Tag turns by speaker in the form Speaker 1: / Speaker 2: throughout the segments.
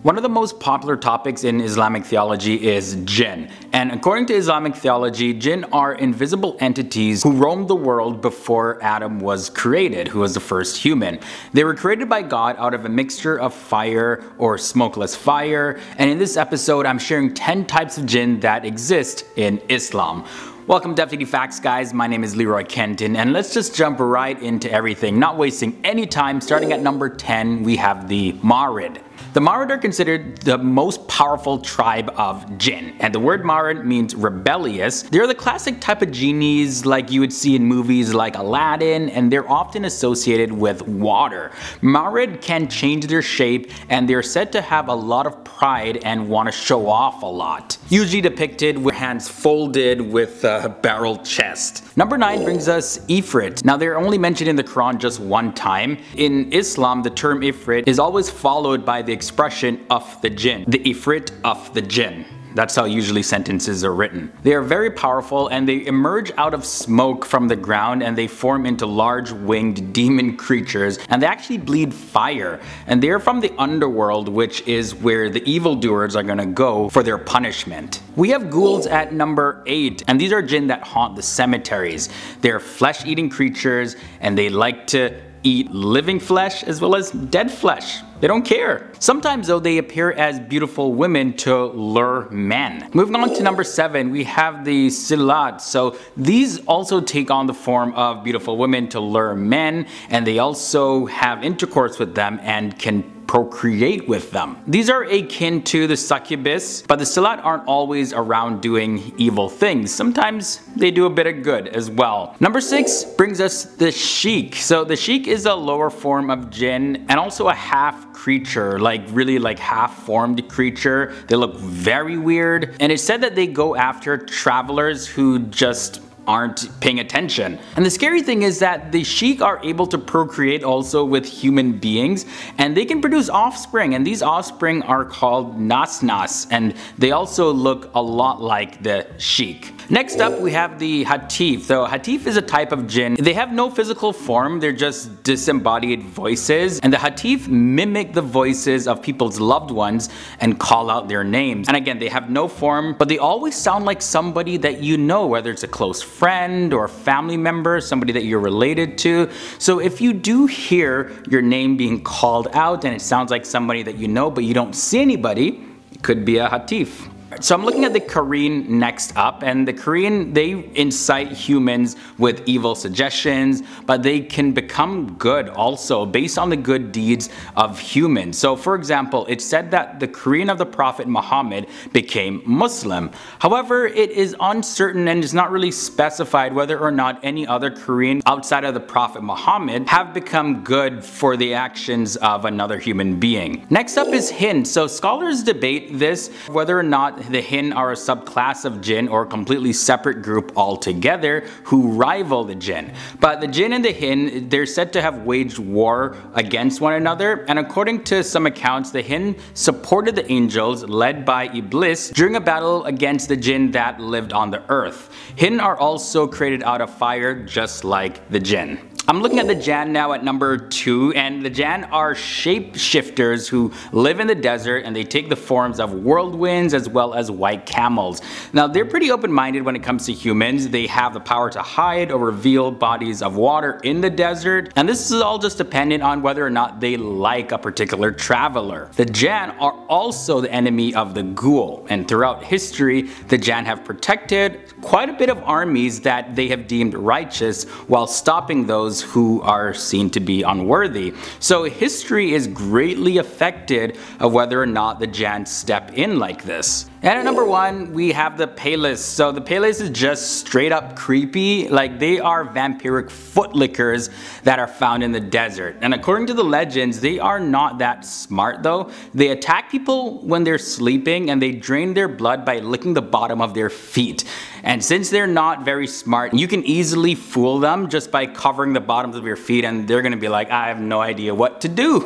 Speaker 1: One of the most popular topics in Islamic theology is Jinn. And according to Islamic theology, Jinn are invisible entities who roamed the world before Adam was created, who was the first human. They were created by God out of a mixture of fire or smokeless fire. And in this episode, I'm sharing 10 types of Jinn that exist in Islam. Welcome to FTD Facts, guys. My name is Leroy Kenton, and let's just jump right into everything, not wasting any time. Starting at number 10, we have the Marid. The Marid are considered the most powerful tribe of Jinn, and the word Marid means rebellious. They're the classic type of genies like you would see in movies like Aladdin, and they're often associated with water. Marid can change their shape, and they're said to have a lot of pride and want to show off a lot. Usually depicted with hands folded with a barrel chest. Number 9 brings us Ifrit. Now they're only mentioned in the Quran just one time. In Islam, the term Ifrit is always followed by the expression of the Jinn, the Ifrit of the Jinn. That's how usually sentences are written. They are very powerful and they emerge out of smoke from the ground, and they form into large winged demon creatures, and they actually bleed fire. And they're from the underworld, which is where the evildoers are gonna go for their punishment. We have Ghuls at number 8, and these are Jinn that haunt the cemeteries. They're flesh-eating creatures, and they like to eat living flesh as well as dead flesh. They don't care. Sometimes though, they appear as beautiful women to lure men. Moving on to number 7, we have the Silat. So these also take on the form of beautiful women to lure men, and they also have intercourse with them and can procreate with them. These are akin to the succubus, but the Silat aren't always around doing evil things. Sometimes they do a bit of good as well. Number 6 brings us the Shiqg. So the Shiqg is a lower form of Jinn and also a half creature, really half formed creature. They look very weird, and it's said that they go after travelers who just aren't paying attention. And the scary thing is that the Shiqg are able to procreate also with human beings, and they can produce offspring, and these offspring are called Nas, and they also look a lot like the Shiqg. Next up, we have the Hatif. So Hatif is a type of Jinn. They have no physical form, they're just disembodied voices, and the Hatif mimic the voices of people's loved ones and call out their names. And again, they have no form, but they always sound like somebody that you know, whether it's a close friend or family member, somebody that you're related to. So if you do hear your name being called out and it sounds like somebody that you know but you don't see anybody, it could be a Hatif. So I'm looking at the Qareen next up, and the Qareen, they incite humans with evil suggestions, but they can become good also based on the good deeds of humans. So for example, it's said that the Qareen of the Prophet Muhammad became Muslim. However, it is uncertain and is not really specified whether or not any other Qareen outside of the Prophet Muhammad have become good for the actions of another human being. Next up is Hinn. So scholars debate this, whether or not the Hinn are a subclass of Jinn or a completely separate group altogether who rival the Jinn. But the Jinn and the Hinn, they're said to have waged war against one another, and according to some accounts, the Hinn supported the angels led by Iblis during a battle against the Jinn that lived on the earth. Hinn are also created out of fire just like the Jinn. I'm looking at the Jann now at number 2, and the Jann are shapeshifters who live in the desert, and they take the forms of whirlwinds as well as white camels. Now they're pretty open-minded when it comes to humans. They have the power to hide or reveal bodies of water in the desert, and this is all just dependent on whether or not they like a particular traveler. The Jann are also the enemy of the Ghuls, and throughout history the Jann have protected quite a bit of armies that they have deemed righteous while stopping those who are seen to be unworthy. So history is greatly affected of whether or not the Jann step in like this. And at number 1, we have the Palis. So the Palis is just straight up creepy. They are vampiric foot lickers that are found in the desert. And according to the legends, they are not that smart though. They attack people when they're sleeping, and they drain their blood by licking the bottom of their feet. And since they're not very smart, you can easily fool them just by covering the bottoms of your feet, and they're gonna be like, I have no idea what to do.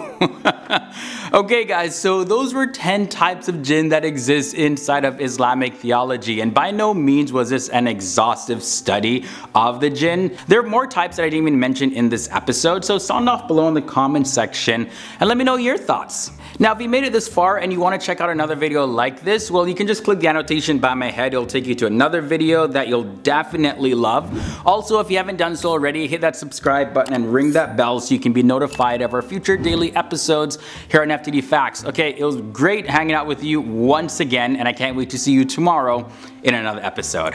Speaker 1: Okay guys, so those were 10 types of Jinn that exist in inside of Islamic theology, and by no means was this an exhaustive study of the jinn. There are more types that I didn't even mention in this episode, so sound off below in the comment section and let me know your thoughts. Now if you made it this far and you want to check out another video like this, well, you can just click the annotation by my head. It'll take you to another video that you'll definitely love. Also, if you haven't done so already, hit that subscribe button and ring that bell so you can be notified of our future daily episodes here on FTD Facts. Okay, it was great hanging out with you once again, and I can't wait to see you tomorrow in another episode.